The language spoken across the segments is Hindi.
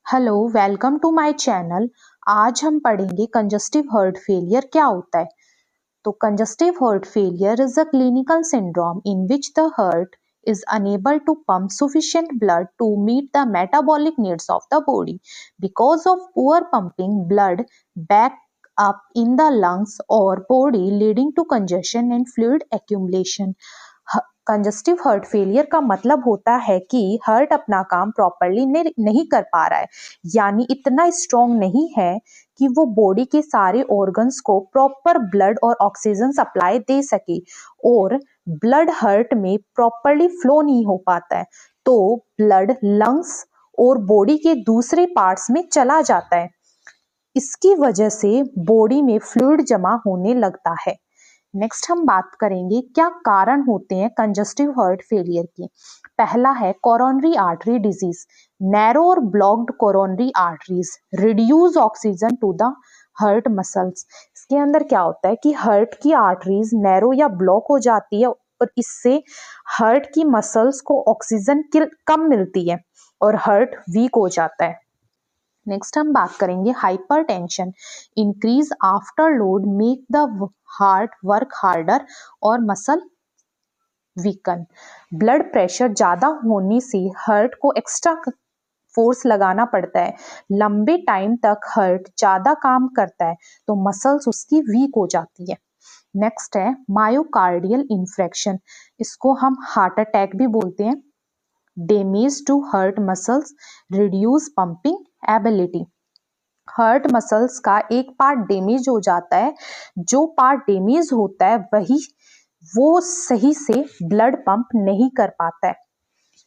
Hello, welcome to my channel. आज हम पढ़ेंगे कंजस्टिव हार्ट फेलियर क्या होता है। तो congestive heart failure is a clinical syndrome in which the heart is unable to pump sufficient blood to meet the metabolic needs of the body. Because of poor pumping blood back up in the lungs or body, leading to congestion and fluid accumulation. Congestive heart failure का मतलब होता है कि हार्ट अपना काम प्रॉपरली नहीं कर पा रहा है, यानी इतना स्ट्रॉन्ग नहीं है कि वो बॉडी के सारे ऑर्गन्स को प्रॉपर ब्लड और ऑक्सीजन सप्लाई दे सके और ब्लड हार्ट में प्रॉपरली फ्लो नहीं हो पाता है, तो ब्लड लंग्स और बॉडी के दूसरे पार्ट्स में चला जाता है। इसकी वजह से बॉडी में फ्लूइड जमा होने लगता है। नेक्स्ट हम बात करेंगे क्या कारण होते हैं कंजस्टिव हार्ट फेलियर के। पहला है कोरोनरी आर्टरी डिजीज। नैरो और blocked coronary arteries reduce oxygen to the heart muscles. इसके अंदर क्या होता है कि हार्ट की आर्टरीज नैरो या ब्लॉक हो जाती है और इससे हार्ट की मसल्स को ऑक्सीजन कम मिलती है और हार्ट वीक हो जाता है। नेक्स्ट हम बात करेंगे hypertension. Increase after load make the heart work harder और मसल वीकन। ब्लड प्रेशर ज्यादा होने से हार्ट को एक्स्ट्रा फोर्स लगाना पड़ता है। लंबे टाइम तक हार्ट ज्यादा काम करता है तो मसल्स उसकी वीक हो जाती है। नेक्स्ट है मायोकार्डियल इन्फेक्शन। इसको हम हार्ट अटैक भी बोलते हैं। Damage to heart muscles reduce pumping ability. Heart muscles का एक पार्ट डैमेज हो जाता है, जो पार्ट डैमेज होता है वो सही से ब्लड पंप नहीं कर पाता है।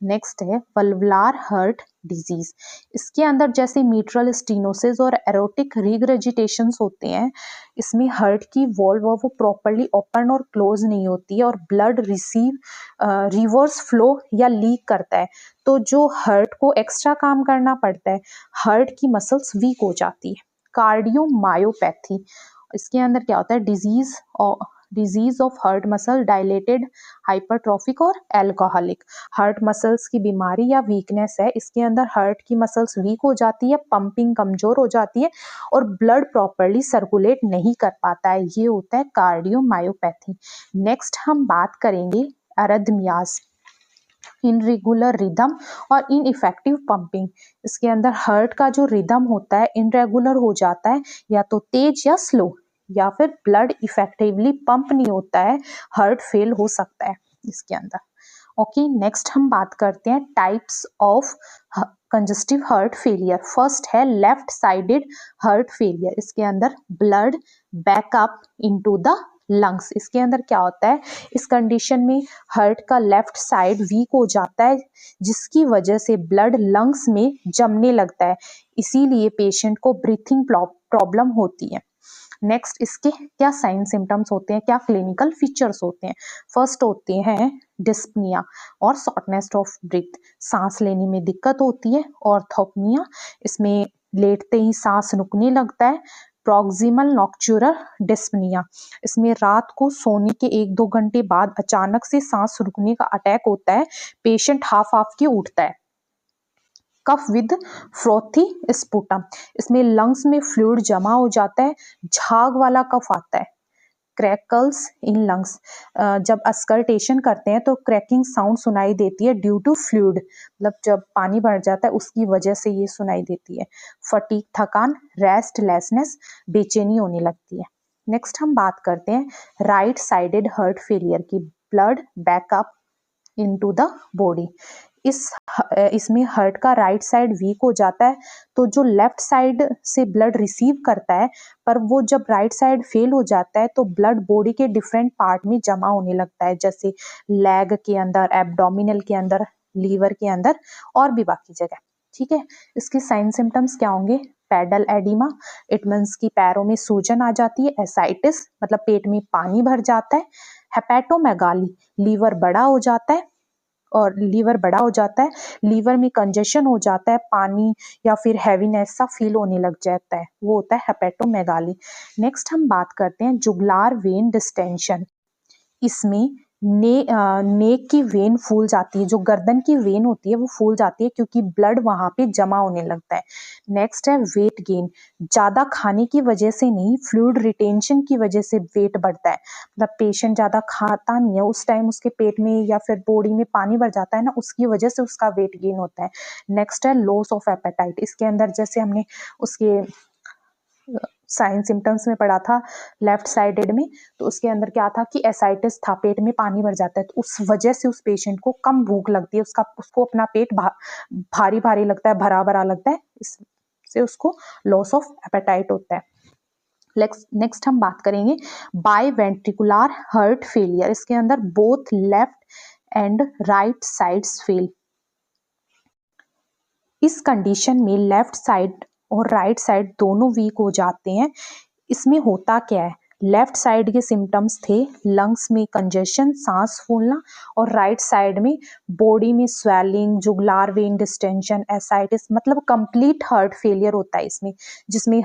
नेक्स्ट है वल्वुलार हार्ट डिजीज। इसके अंदर जैसे मीट्रल स्टीनोसिस और एरोटिक रिग्रेजिटेशंस होते हैं, इसमें हार्ट की वॉल्व वो प्रॉपरली ओपन और क्लोज नहीं होती है और ब्लड रिवर्स फ्लो या लीक करता है, तो जो हार्ट को एक्स्ट्रा काम करना पड़ता है, हार्ट की मसल्स वीक हो जाती है। कार्डियोमायोपैथी। इसके अंदर क्या होता है disease of heart muscle dilated hypertrophic और एल्कोहलिक। हार्ट मसल्स की बीमारी या वीकनेस है, इसके अंदर हार्ट की मसल्स वीक हो जाती है, पंपिंग कमजोर हो जाती है और ब्लड प्रॉपरली सर्कुलेट नहीं कर पाता है, ये होता है कार्डियोमायोपैथी। नेक्स्ट हम बात करेंगे अरिथमियाज। इनरेगुलर रिदम और इनइफेक्टिव पंपिंग। इसके अंदर हार्ट का जो रिदम होता है इनरेगुलर हो जाता है, या तो तेज या स्लो, या फिर ब्लड इफेक्टिवली पंप नहीं होता है, हार्ट फेल हो सकता है इसके अंदर। ओके, नेक्स्ट हम बात करते हैं types of congestive heart failure. First है लेफ्ट साइडेड हार्ट फेलियर। इसके अंदर blood backup into the lungs. इसके अंदर क्या होता है, इस कंडीशन में हार्ट का लेफ्ट साइड वीक हो जाता है, जिसकी वजह से ब्लड लंग्स में जमने लगता है, इसीलिए पेशेंट को ब्रीथिंग प्रॉब्लम होती है। नेक्स्ट इसके क्या साइन सिम्टम्स होते हैं, क्या क्लिनिकल फीचर्स होते हैं। फर्स्ट होते हैं डिस्पनिया और शॉर्टनेस ऑफ ब्रीथ, सांस लेने में दिक्कत होती है। ऑर्थोपनिया, इसमें लेटते ही सांस रुकने लगता है। प्रॉक्सिमल नॉक्चुरल डिस्पनिया, इसमें रात को सोने के 1-2 घंटे बाद अचानक से सांस रुकने का अटैक होता है, पेशेंट हाफ हाफ के उठता है। कफ विद फ्रोथी स्पुटम, इसमें लंग्स में फ्लूइड जमा हो जाता है, झाग वाला कफ आता है। क्रैकल्स इन लंग्स, जब अस्कल्टेशन करते हैं तो क्रैकिंग साउंड सुनाई देती है ड्यू टू फ्लूइड, मतलब जब पानी भर जाता है उसकी वजह से ये सुनाई देती है। फटीग, थकान, रेस्टलेसनेस, बेचैनी होने लगती है। नेक्स्ट हम बात करते हैं राइट साइडेड हार्ट फेलियर की। Blood backup into the body. इसमें हार्ट का राइट साइड वीक हो जाता है, तो जो लेफ्ट साइड से ब्लड रिसीव करता है, पर वो जब राइट साइड फेल हो जाता है तो ब्लड बॉडी के डिफरेंट पार्ट में जमा होने लगता है, जैसे लेग के अंदर, एब्डोमिनल के अंदर, लीवर के अंदर और भी बाकी जगह। ठीक है, इसके साइन सिम्टम्स क्या होंगे। पेडल एडिमा, इट मीन्स की पैरों में सूजन आ जाती है। एसाइटिस, मतलब पेट में पानी भर जाता है। हेपेटोमेगाली, लीवर बड़ा हो जाता है लीवर में कंजेशन हो जाता है, पानी या फिर हैवीनेस सा फील होने लग जाता है, वो होता है हेपेटोमेगाली। नेक्स्ट हम बात करते हैं जुगुलार वेन डिस्टेंशन। इसमें नेक की वेन फूल जाती है, जो गर्दन की वेन होती है वो फूल जाती है क्योंकि ब्लड वहां पे जमा होने लगता है। नेक्स्ट है वेट गेन, ज्यादा खाने की वजह से नहीं, फ्लूइड रिटेंशन की वजह से वेट बढ़ता है। मतलब पेशेंट ज्यादा खाता नहीं है, उस टाइम उसके पेट में या फिर बॉडी में पानी भर जाता है ना, उसकी वजह से उसका वेट गेन होता है। नेक्स्ट है लॉस ऑफ एपेटाइट, इसके अंदर जैसे हमने उसके साइन सिम्टम्स में पढ़ा था लेफ्ट साइडेड में, तो उसके अंदर क्या था कि एसाइटिस था, पेट में पानी भर जाता है, तो उस वजह से उस पेशेंट को कम भूख लगती है, उसको अपना पेट भारी भारी लगता है, भरा भरा लगता है, इससे उसको लॉस ऑफ एपेटाइट होता है। नेक्स्ट हम बात करेंगे बाय वेंट्रिकुलर हार्ट फेलियर, इसके अंदर both left and right sides fail. इस कंडीशन में लेफ्ट साइड और राइट साइड दोनों वीक हो जाते हैं। इसमें होता क्या है, लेफ्ट साइड के सिम्टम्स थे लंग्स में कंजेशन, सांस फूलना, और राइट साइड में बॉडी में स्वेलिंग, जुगुलार वेन डिस्टेंशन, एसाइटिस, मतलब कंप्लीट हार्ट फेलियर होता है इसमें, जिसमें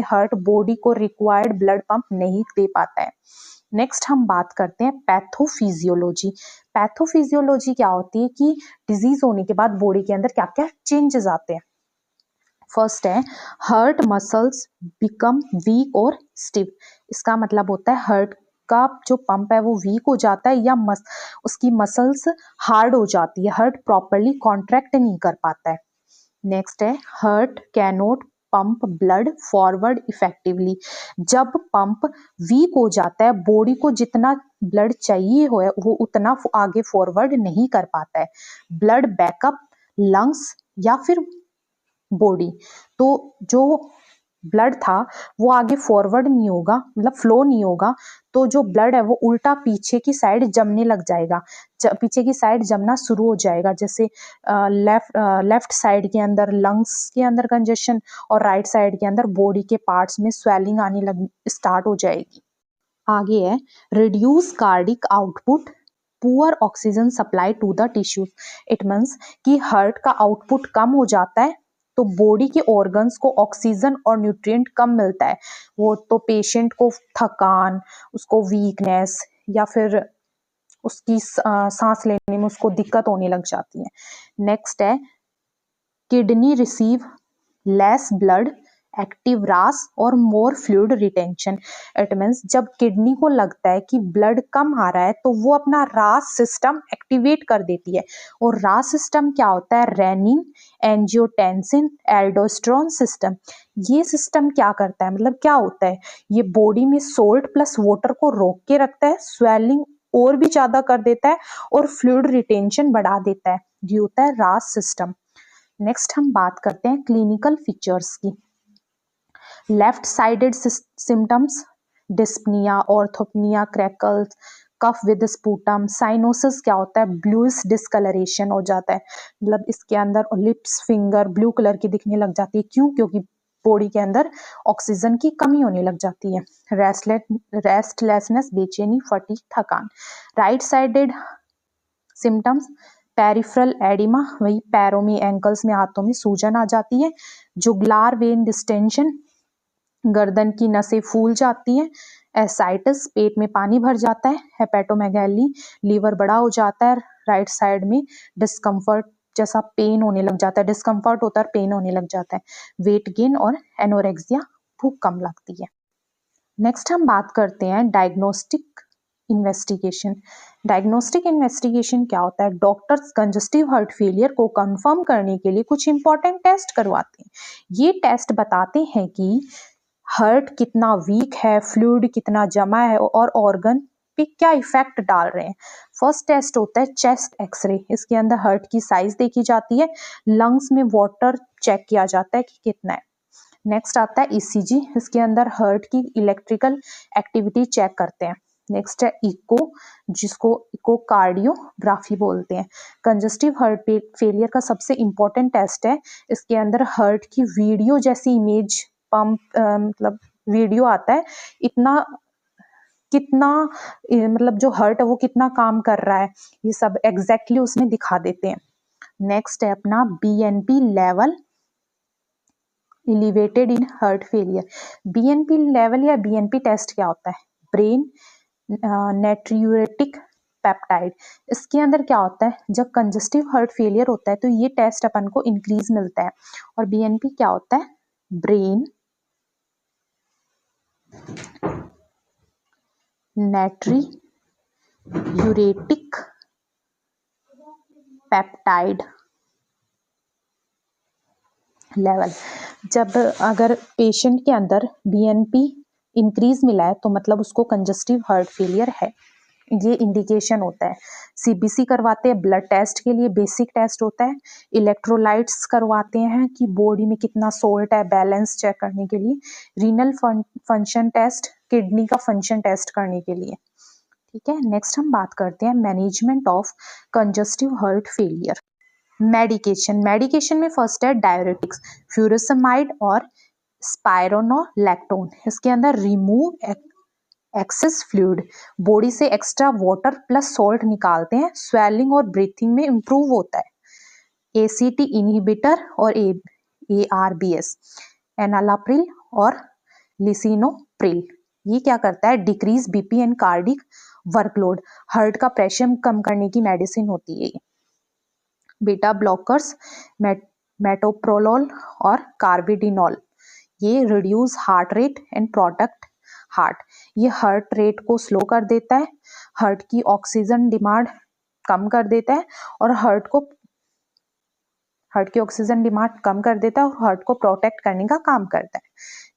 हार्ट बॉडी को रिक्वायर्ड ब्लड पंप नहीं दे पाता है। नेक्स्ट हम बात करते हैं पैथोफिजियोलॉजी। पैथोफिजियोलॉजी क्या होती है कि डिजीज होने के बाद बॉडी के अंदर क्या क्या चेंजेस आते हैं। फर्स्ट है हार्ट मसल्स बिकम वीक और स्टिफ, इसका मतलब होता है हार्ट का जो पंप है वो वीक हो जाता है या उसकी मसल्स हार्ड हो जाती है, हार्ट प्रॉपरली कॉन्ट्रैक्ट नहीं कर पाता है। नेक्स्ट है heart cannot pump blood forward effectively, जब पंप वीक हो जाता है बॉडी को जितना ब्लड चाहिए हो वो उतना आगे फॉरवर्ड नहीं कर पाता है। ब्लड बैकअप लंग्स या फिर बॉडी, तो जो ब्लड था वो आगे फॉरवर्ड नहीं होगा, मतलब फ्लो नहीं होगा, तो जो ब्लड है वो उल्टा पीछे की साइड जमने लग जाएगा, पीछे की साइड जमना शुरू हो जाएगा, जैसे लेफ्ट साइड के अंदर लंग्स के अंदर कंजेशन और राइट साइड के अंदर बॉडी के पार्ट्स में स्वेलिंग आने लग स्टार्ट हो जाएगी। आगे है reduce cardiac output, poor oxygen supply to the tissues, it means कि हार्ट का आउटपुट कम हो जाता है तो बॉडी के ऑर्गन्स को ऑक्सीजन और न्यूट्रिएंट कम मिलता है, वो तो पेशेंट को थकान, उसको वीकनेस या फिर उसकी सांस लेने में उसको दिक्कत होने लग जाती है। नेक्स्ट है kidney receive less blood, active रास और मोर फ्लूइड रिटेंशन, इट मीन्स जब किडनी को लगता है कि ब्लड कम आ रहा है तो वो अपना रास सिस्टम एक्टिवेट कर देती है, और रास सिस्टम क्या होता है, रेनिन एंजियोटेंसिन एल्डोस्टेरोन सिस्टम। ये सिस्टम क्या करता है, मतलब क्या होता है, ये बॉडी में सोल्ट प्लस वाटर को रोक के रखता है, स्वेलिंग और भी ज्यादा कर देता है और फ्लूइड रिटेंशन बढ़ा देता है, ये होता है रास सिस्टम। नेक्स्ट हम बात करते हैं क्लिनिकल फीचर्स की। Left sided symptoms dyspnoea, orthopnoea, crackles, cough with sputum, cyanosis क्या होता है, ब्लूइश डिस्कलरेशन हो जाता है, मतलब इसके अंदर लिप्स फिंगर ब्लू कलर की दिखने लग जाती है, क्यों, क्योंकि बॉडी के अंदर ऑक्सीजन की कमी होने लग जाती है। रेस्टलेसनेस, बेचैनी, फटीग, थकान। Right sided symptoms peripheral oedema, वही पैरों में, एंकल्स में, हाथों में सूजन आ जाती है। जुगुलार वेन डिस्टेंशन, गर्दन की नसें फूल जाती हैं। एसाइटिस, पेट में पानी भर जाता है। हेपेटोमेगाली, लीवर बड़ा हो जाता है। राइट साइड में डिस्कम्फर्ट जैसा पेन होने लग जाता है, डिस्कम्फर्ट होता है, पेन होने लग जाता है। वेट गेन और एनोरेक्सिया, भूख कम लगती है। नेक्स्ट हम बात करते हैं डायग्नोस्टिक इन्वेस्टिगेशन। डायग्नोस्टिक इन्वेस्टिगेशन क्या होता है, डॉक्टर्स कंजस्टिव हार्ट फेलियर को कंफर्म करने के लिए कुछ इंपॉर्टेंट टेस्ट करवाते हैं। ये टेस्ट बताते हैं कि हार्ट कितना वीक है, फ्लूइड कितना जमा है और ऑर्गन पे क्या इफेक्ट डाल रहे हैं। फर्स्ट टेस्ट होता है चेस्ट एक्सरे, इसके अंदर हार्ट की साइज देखी जाती है, लंग्स में वाटर चेक किया जाता है कि कितना है। नेक्स्ट आता है ईसीजी, इसके अंदर हार्ट की इलेक्ट्रिकल एक्टिविटी चेक करते हैं। नेक्स्ट है इको, जिसको इकोकार्डियोग्राफी बोलते हैं। कंजस्टिव हार्ट फेलियर का सबसे इंपॉर्टेंट टेस्ट है, इसके अंदर हार्ट की वीडियो जैसी इमेज पंप मतलब वीडियो आता है, इतना कितना मतलब जो हार्ट है वो कितना काम कर रहा है, ये सब एग्जैक्टली उसमें दिखा देते हैं। नेक्स्ट है अपना BNP level elevated in heart failure. BNP level या बीएनपी टेस्ट क्या होता है, ब्रेन नेट्रियूरेटिक पेप्टाइड। इसके अंदर क्या होता है, जब कंजस्टिव हार्ट फेलियर होता है तो ये टेस्ट अपन को इंक्रीज मिलता है। और बीएनपी क्या होता है, ब्रेन नेट्रियूरेटिक पेप्टाइड लेवल। जब अगर पेशेंट के अंदर बीएनपी इंक्रीज मिला है तो मतलब उसको कंजस्टिव हार्ट फेलियर है, ये इंडिकेशन होता है। सीबीसी करवाते हैं ब्लड टेस्ट के लिए, बेसिक टेस्ट होता है। इलेक्ट्रोलाइट्स करवाते हैं कि बॉडी में कितना सोल्ट है, बैलेंस चेक करने के लिए। रीनल फंक्शन टेस्ट, किडनी का फंक्शन टेस्ट करने के लिए। ठीक है, नेक्स्ट हम बात करते हैं management of congestive heart failure. Medication में फर्स्ट है डायरेटिक्स, फ्यूरोसेमाइड और स्पाइरोनोलैक्टोन। इसके अंदर रिमूव एक्सेस फ्लूइड, बॉडी से एक्स्ट्रा वाटर प्लस सॉल्ट निकालते हैं, स्वेलिंग और ब्रीथिंग में इंप्रूव होता है। एसीटी इनहिबिटर और एआरबीएस, एनालाप्रिल और लिसिनोप्रिल, ये क्या करता है, decrease BP and cardiac workload, heart का प्रेशर कम करने की मेडिसिन होती है। बीटा ब्लॉकर्स, मेटोप्रोलोल और कार्बिडिनॉल, ये reduce heart rate and protect heart, ये हार्ट रेट को स्लो कर देता है, हार्ट की ऑक्सीजन डिमांड कम कर देता है और हार्ट की ऑक्सीजन डिमांड कम कर देता है और हार्ट को प्रोटेक्ट करने का काम करता है।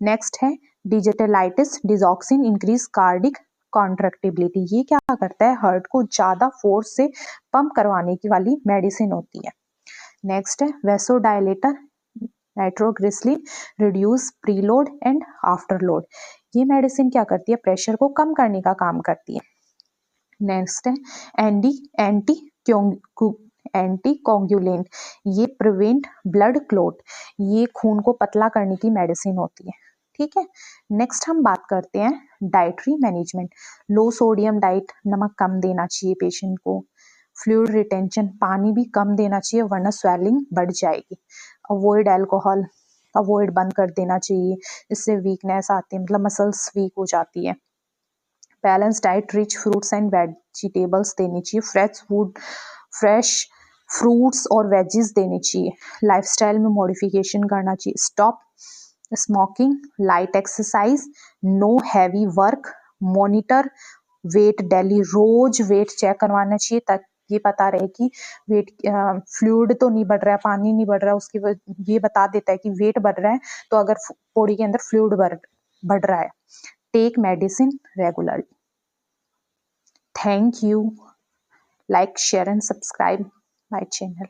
नेक्स्ट है डिजिटलाइटिस डिजॉक्सिन, इंक्रीज कार्डिक कॉन्ट्रैक्टिबिलिटी, ये क्या करता है, हार्ट को ज्यादा फोर्स से पंप करवाने की वाली मेडिसिन होती है। नेक्स्ट है vasodilator nitroglycerin, reduce preload and afterload, ये मेडिसिन क्या करती है, प्रेशर को कम करने का काम करती है। नेक्स्ट है एंटी कोगुलेंट, ये प्रिवेंट ब्लड क्लॉट, ये खून को पतला करने की मेडिसिन होती है। ठीक है, नेक्स्ट हम बात करते हैं डाइटरी मैनेजमेंट। लो सोडियम डाइट, नमक कम देना चाहिए पेशेंट को। फ्लूइड रिटेंशन, पानी भी कम देना चाहिए वरना स्वेलिंग बढ़ जाएगी। अवॉइड अल्कोहल, अवॉइड बंद कर देना चाहिए, इससे वीकनेस आती है, मतलब मसल्स वीक हो जाती है। Balance diet, rich fruits and vegetables देनी चाहिए, फ्रेश फ्रूट्स और वेजीज देनी चाहिए। लाइफस्टाइल में मॉडिफिकेशन करना चाहिए। Stop smoking, light exercise, no heavy work, monitor weight daily, रोज वेट चेक करवाना चाहिए ताकि ये पता रहे कि वेट फ्लूइड तो नहीं बढ़ रहा है, पानी नहीं बढ़ रहा है, उसकी ये बता देता है कि वेट बढ़ रहा है, तो अगर बॉडी के अंदर फ्लूइड बढ़ रहा है। Take medicine regularly. Thank you. Like, share and subscribe my channel.